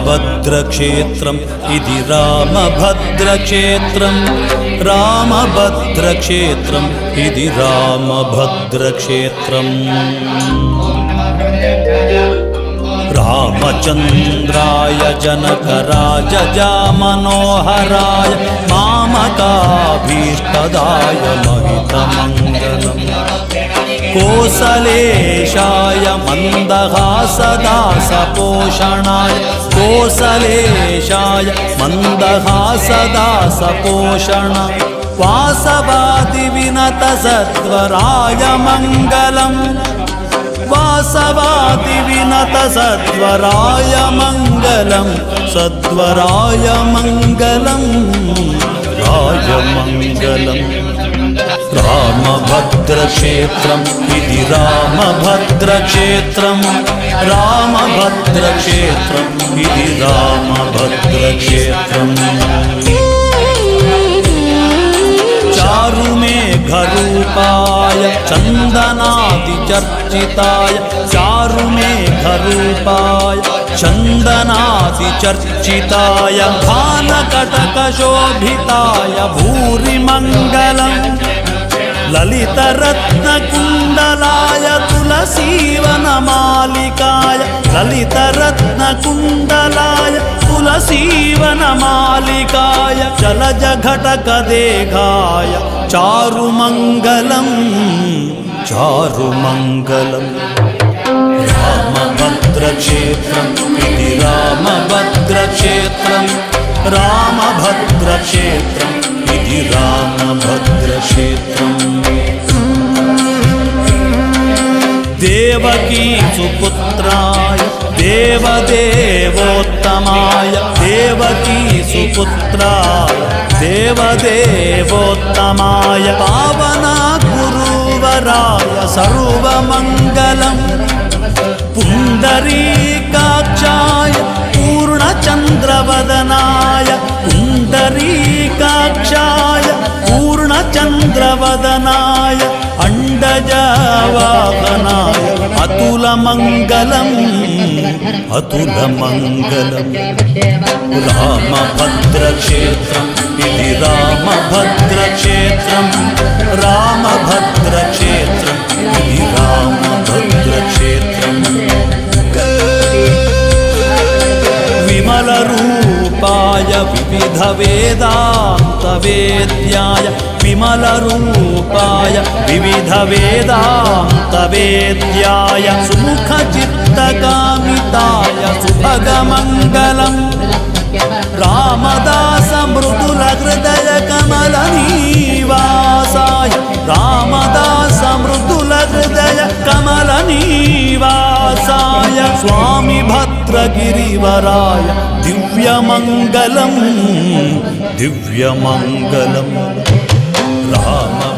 रामभद्रक्षेत्रम् इति रामभद्रक्षेत्रम् रामभद्रक्षेत्रम् इति रामभद्रक्षेत्रम् रामचन्द्राय जनकराजजामनोहराय मामकाभीष्टदाय महितमङ्गलम् कोसलेशाय मन्दहासदासपोषणाय कोसलेशाय मन्दहासदासपोषणाय वासवादिविनतसत्वराय मङ्गलम् वासवादिविनतसत्वराय मङ्गलम् सत्वराय मङ्गलम् राजमङ्गलम् रामभद्रक्षेत्रम् इति रामभद्रक्षेत्रम् रामभद्रक्षेत्रम् इति रामभद्रक्षेत्रम् चारुमेघरूपाय चन्दनादिचर्चिताय चारुमेघरूपाय चन्दनादिचर्चिताय भानकटकशोभिताय भूरिमङ्गलम् ललितरत्नकुण्डलाय तुलसीवनमालिकाय ललितरत्नकुण्डलाय तुलसीवनमालिकाय जलजघटकदेहाय चारुमङ्गलम् चारुमङ्गलम् रामभद्रक्षेत्रम् इति रामभद्रक्षेत्रम् रामभद्रक्षेत्रम् इति रामभद्रक्षेत्रम् देवकी सुपुत्राय देवदेवोत्तमाय देवकी सुपुत्राय देवदेवोत्तमाय पावना गुरुवराय सर्वमङ्गलम् पुण्डरीकाक्षाय पूर्णचन्द्रवदनाय पुण्डरीकाक्षाय पूर्णचन्द्रवदनाय अण्डजवाहनाय अतुलमङ्गलम् अतुलमङ्गलम् रामभद्रक्षेत्रम् इति रामभद्रक्षेत्रम् रामभद्रक्षेत्रम् इति रामभद्रक्षेत्रम् विमलरूपाय विविधवेदान्तवेद्याय विमलरूपाय विविधवेदान्तवेद्याय सुमुखचित्तकामिताय सुभगमङ्गलम् रामदास मृदुलहृदयकमलनिवासाय रामदास मृदुलहृदयकमलनिवासाय स्वामी भद्रगिरिवराय दिव्यमङ्गलम् दिव्यमङ्गलम् राम